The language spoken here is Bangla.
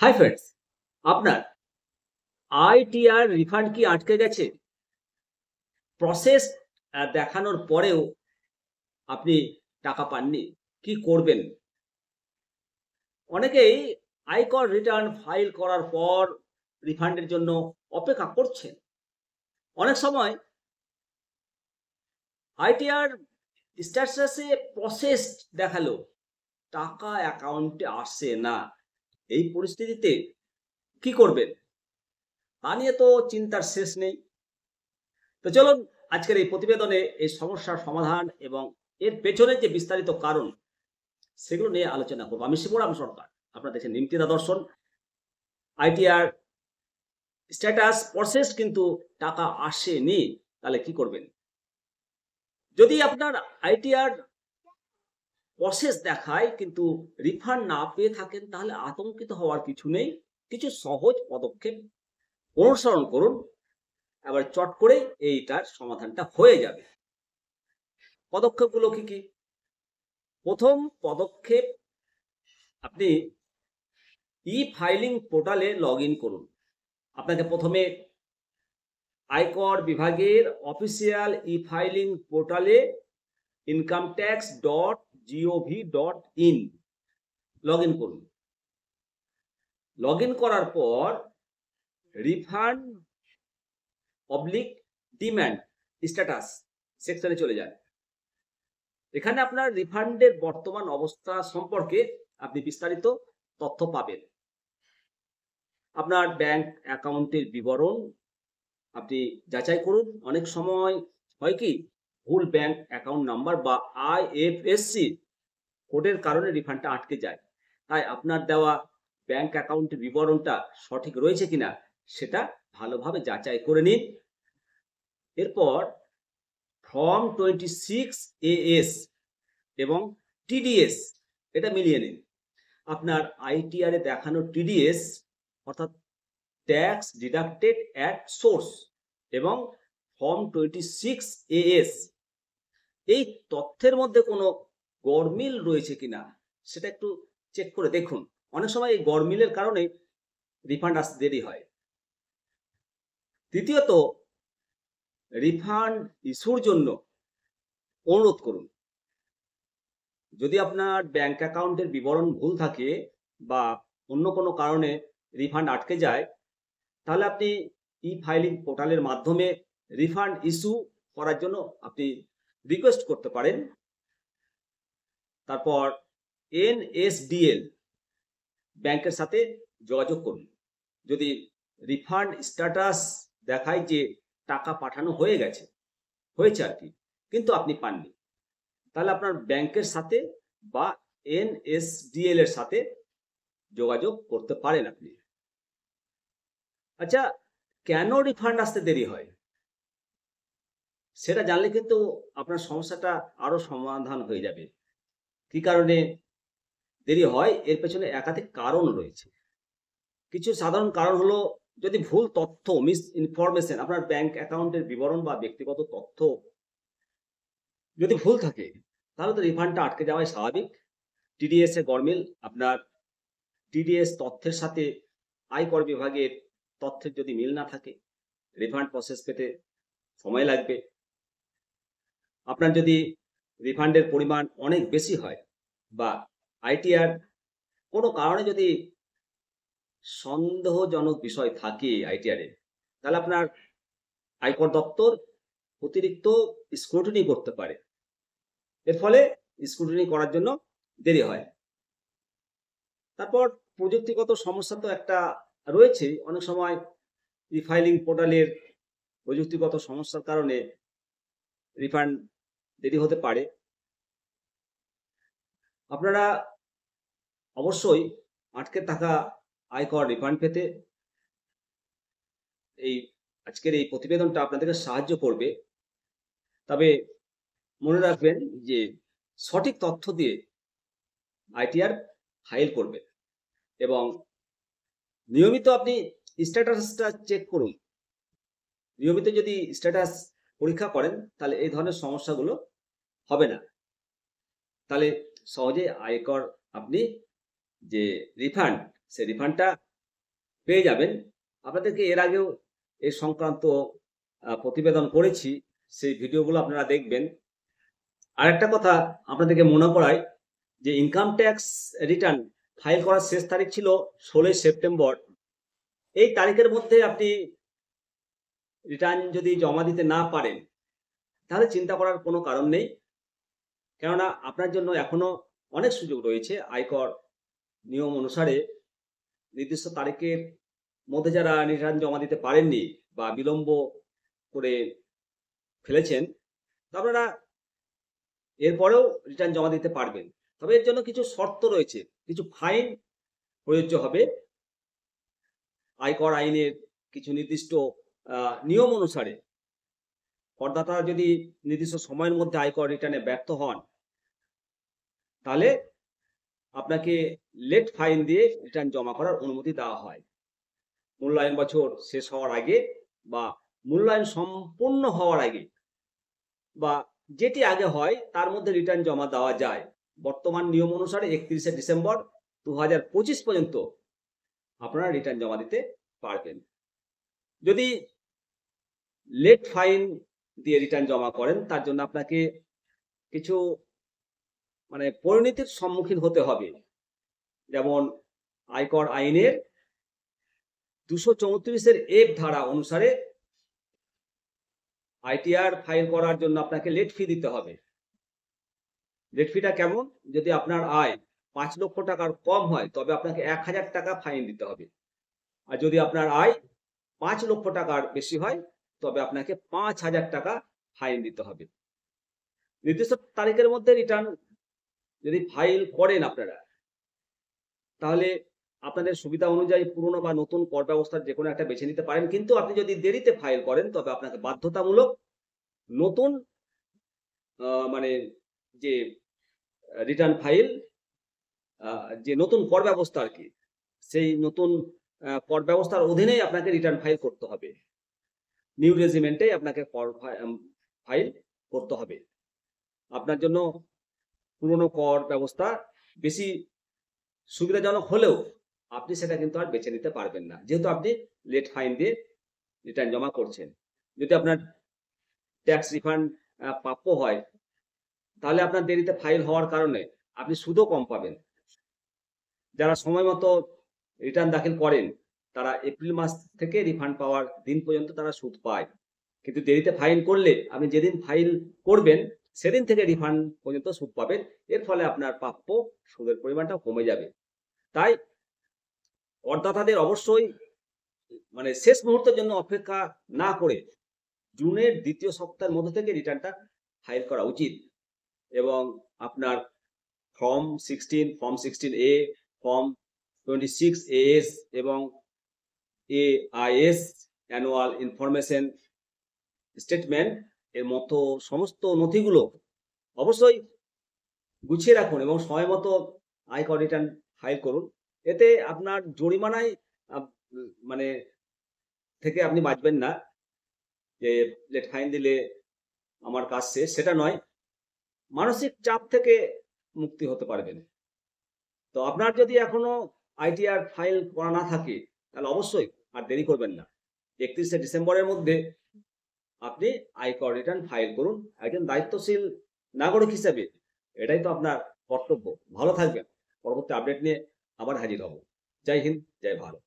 হাই ফ্রেন্ডস, আপনার আইটিআর রিফান্ড কি আটকে গেছে? প্রসেস দেখানোর পরেও আপনি টাকা পাননি, কি করবেন? অনেকেই আয়কর রিটার্ন ফাইল করার পর রিফান্ডের জন্য অপেক্ষা করছেন। অনেক সময় আইটিআর স্ট্যাটাসে প্রসেস দেখালো, টাকা অ্যাকাউন্টে আসে না। এই পরিস্থিতিতে কি করবেন? তা নিয়ে তো চিন্তার শেষ নেই। তো চলুন আজকের এই প্রতিবেদনে এই সমস্যার সমাধান এবং এর পেছনে যে বিস্তারিত কারণ সেগুলো নিয়ে আলোচনা করবো। আমি শিবরাম সরকার, আপনারা দেখছেন নিমতিদা দর্শন। আইটিআর স্ট্যাটাস প্রসেস কিন্তু টাকা আসেনি, তাহলে কি করবেন? যদি আপনার আইটিআর প্রসেস দেখায় কিন্তু রিফান্ড না পেয়ে থাকেন, তাহলে আতঙ্কিত হওয়ার কিছু নেই। কিছু সহজ পদক্ষেপ অনুসরণ করুন, এবার চট করে এইটার সমাধানটা হয়ে যাবে। পদক্ষেপগুলো কি কি? প্রথম পদক্ষেপ, আপনি ই ফাইলিং পোর্টালে লগ ইন করুন। আপনাকে প্রথমে আয়কর বিভাগের অফিসিয়াল ই ফাইলিং পোর্টালে incometax.gov.in লগ ইন করুন। লগ ইন করার পর রিফান্ড ডিম্যান্ড স্ট্যাটাস সেকশনে চলে যান। এখানে আপনার রিফান্ডের বর্তমান অবস্থা সম্পর্কে আপনি বিস্তারিত তথ্য পাবেন। আপনার ব্যাংক অ্যাকাউন্টের বিবরণ আপনি যাচাই করুন। অনেক সময় হয় কি, ভুল ব্যাংক অ্যাকাউন্ট নাম্বার বা আইএফএসসি কোডের কারণে রিফান্ডটা আটকে যায়। তাই আপনার দেওয়া ব্যাংক অ্যাকাউন্টের বিবরণটা সঠিক রয়েছে কিনা সেটা ভালোভাবে যাচাই করে নিন। এরপর ফর্ম 26AS এবং টিডিএস এটা মিলিয়ে নিন। আপনার আইটিআর এ দেখানো টিডিএস অর্থাৎ ট্যাক্স ডিডাক্টেড অ্যাট সোর্স এবং ফর্ম 26AS এই তথ্যের মধ্যে কোনো গরমিল রয়েছে কিনা সেটা একটু চেক করে দেখুন। অনেক সময় এই গরমিলের কারণে রিফান্ড আসতে দেরি হয়। তৃতীয়ত, রিফান্ড ইস্যুর জন্য অনুরোধ করুন। যদি আপনার ব্যাংক অ্যাকাউন্টের বিবরণ ভুল থাকে বা অন্য কোনো কারণে রিফান্ড আটকে যায়, তাহলে আপনি ই ফাইলিং পোর্টালের মাধ্যমে রিফান্ড ইস্যু করার জন্য আপনি রিকোয়েস্ট করতে পারেন। তারপর এনএসডিএল ব্যাংকের সাথে যোগাযোগ করুন। যদি রিফান্ড স্ট্যাটাস দেখায় যে টাকা পাঠানো হয়েছে আর কি, কিন্তু আপনি পাননি, তাহলে আপনার ব্যাংকের সাথে বা এনএসডিএল এর সাথে যোগাযোগ করতে পারেন আপনি। আচ্ছা, কেন রিফান্ড আসতে দেরি হয় সেটা জানলে কিন্তু আপনার সমস্যাটা আরো সমাধান হয়ে যাবে। কি কারণে দেরি হয় এর পেছনে একাধিক কারণ রয়েছে। কিছু সাধারণ কারণ হলো, যদি ভুল তথ্য মিস ইনফরমেশন, আপনার ব্যাংক অ্যাকাউন্টের বিবরণ বা ব্যক্তিগত তথ্য যদি ভুল থাকে তাহলে তো রিফান্ডটা আটকে যাওয়াই স্বাভাবিক। টিডিএস এ গরমিল, আপনার টিডিএস তথ্যের সাথে আয়কর বিভাগের তথ্যের যদি মিল না থাকে, রিফান্ড প্রসেস পেতে সময় লাগবে। আপনার যদি রিফান্ডের পরিমাণ অনেক বেশি হয় বা আইটিআর কোনো কারণে যদি সন্দেহজনক বিষয় থাকে আইটিআর এ, তাহলে আপনার আয়কর দপ্তর অতিরিক্ত স্ক্রুটিনি করতে পারে। এর ফলে স্ক্রুটিনি করার জন্য দেরি হয়। তারপর প্রযুক্তিগত সমস্যা তো একটা রয়েছে। অনেক সময় ই ফাইলিং পোর্টালের প্রযুক্তিগত সমস্যার কারণে রিফান্ড দেরি হতে পারে। আপনারা অবশ্যই আটকে থাকা আয়কর রিফান্ড পেতে এই আজকের এই প্রতিবেদনটা আপনাদেরকে সাহায্য করবে। তবে মনে রাখবেন যে সঠিক তথ্য দিয়ে আইটিআর ফাইল করবেন এবং নিয়মিত আপনি স্ট্যাটাসটা চেক করুন। নিয়মিত যদি স্ট্যাটাস পরীক্ষা করেন তাহলে এই ধরনের সমস্যাগুলো হবে না। তাহলে সহজে আয়কর আপনি যে রিফান্ড, সেই রিফান্ডটা পেয়ে যাবেন। আপনাদেরকে এর আগেও এই সংক্রান্ত প্রতিবেদন করেছি, সেই ভিডিওগুলো আপনারা দেখবেন। আরেকটা কথা আপনাদেরকে মনে করাই যে ইনকাম ট্যাক্স রিটার্ন ফাইল করার শেষ তারিখ ছিল 16ই সেপ্টেম্বর। এই তারিখের মধ্যে আপনি রিটার্ন যদি জমা দিতে না পারেন, তাহলে চিন্তা করার কোনো কারণ নেই। কেননা আপনার জন্য এখনো অনেক সুযোগ রয়েছে। আয়কর নিয়ম অনুসারে নির্দিষ্ট তারিখের মধ্যে যারা রিটার্ন জমা দিতে পারেননি বা বিলম্ব করে ফেলেছেন, আপনারা এরপরেও রিটার্ন জমা দিতে পারবেন। তবে এর জন্য কিছু শর্ত রয়েছে, কিছু ফাইন প্রযোজ্য হবে। আয়কর আইনের কিছু নির্দিষ্ট নিয়ম অনুসারে করদাতা যদি নির্দিষ্ট সময়ের মধ্যে আয়কর রিটার্নে ব্যর্থ হন, তাহলে আপনাকে লেট ফাইন দিয়ে রিটার্ন জমা করার অনুমতি দেওয়া হয়। মূল্যায়ন বছর শেষ হওয়ার আগে বা মূল্যায়ন সম্পূর্ণ হওয়ার আগে বা যেটি আগে হয় তার মধ্যে রিটার্ন জমা দেওয়া যায়। বর্তমান নিয়ম অনুসারে 31শে ডিসেম্বর 2025 পর্যন্ত আপনারা রিটার্ন জমা দিতে পারবেন। যদি লেট ফাইন দিয়ে রিটার্ন জমা করেন, তার জন্য আপনাকে কিছু পরিণতির সম্মুখীন হতে হবে। যেমন আয়কর আইনের 234 এর ধারা অনুসারে আইটিআর ফাইল করার জন্য আপনাকে লেট ফি দিতে হবে। লেট ফিটা কেমন? যদি আপনার আয় 5 লক্ষ টাকার কম হয়, তবে আপনাকে 1000 টাকা ফাইন দিতে হবে। আর যদি আপনার আয় 5 লক্ষ টাকার বেশি হয়, তবে আপনাকে 5000 টাকা ফাইন দিতে হবে। নির্দিষ্ট তারিখের মধ্যে রিটার্ন যদি ফাইল করেন আপনারা, তাহলে আপনাদের সুবিধা অনুযায়ী পুরনো বা নতুন কর ব্যবস্থার যে কোনো একটা বেছে নিতে পারেন। কিন্তু আপনি যদি দেরিতে ফাইল করেন, তবে আপনাকে বাধ্যতামূলক নতুন মানে যে রিটার্ন ফাইল, যে নতুন কর ব্যবস্থা আর কি, সেই নতুন কর ব্যবস্থার অধীনেই আপনাকে রিটার্ন ফাইল করতে হবে। নিউ রেজিমেন্টে আপনাকে কর ফাইল করতে হবে। আপনার জন্য পুরনো কর ব্যবস্থা বেশি সুবিধাজনক হলেও আপনি সেটা কিন্তু আর বেছে নিতে পারবেন না, যেহেতু আপনি লেট ফাইন দিয়ে রিটার্ন জমা করছেন। যদি আপনার ট্যাক্স রিফান্ড প্রাপ্য হয়, তাহলে আপনার দেরিতে ফাইল হওয়ার কারণে আপনি সুদও কম পাবেন। যারা সময় মতো রিটার্ন দাখিল করেন, তারা এপ্রিল মাস থেকে রিফান্ড পাওয়ার দিন পর্যন্ত তারা সুদ পায়। কিন্তু দেরিতে ফাইল করলে আপনি যেদিন ফাইল করবেন সেদিন থেকে রিফান্ড পর্যন্ত সুদ পাবেন। এর ফলে আপনার প্রাপ্য সুদের পরিমাণটাও কমে যাবে। তাই করদাতাদের অবশ্যই শেষ মুহূর্তের জন্য অপেক্ষা না করে জুনের দ্বিতীয় সপ্তাহের মধ্যে থেকে রিটার্নটা ফাইল করা উচিত। এবং আপনার form 16, form 16A, form 26 AS এবং AIS অ্যানুয়াল ইনফরমেশন স্টেটমেন্ট এর মতো সমস্ত নথিগুলো অবশ্যই গুছিয়ে রাখুন এবং সময় মতো আয়কর রিটার্ন ফাইল করুন। এতে আপনার জরিমানায় থেকে আপনি বাঁচবেন না, যে লেট ফাইন দিলে আমার কাজ শেষ, সেটা নয়, মানসিক চাপ থেকে মুক্তি হতে পারবেন। তো আপনার যদি এখনো আইটিআর ফাইল করা না থাকে, তাহলে অবশ্যই আর দেরি করবেন না। 31শে ডিসেম্বরের মধ্যে আপনি আয়কর রিটার্ন ফাইল করুন। একজন দায়িত্বশীল নাগরিক হিসেবে এটাই তো আপনার কর্তব্য। ভালো থাকবেন। পরবর্তী আপডেট নিয়ে আবার হাজির হব। জয় হিন্দ, জয় ভারত।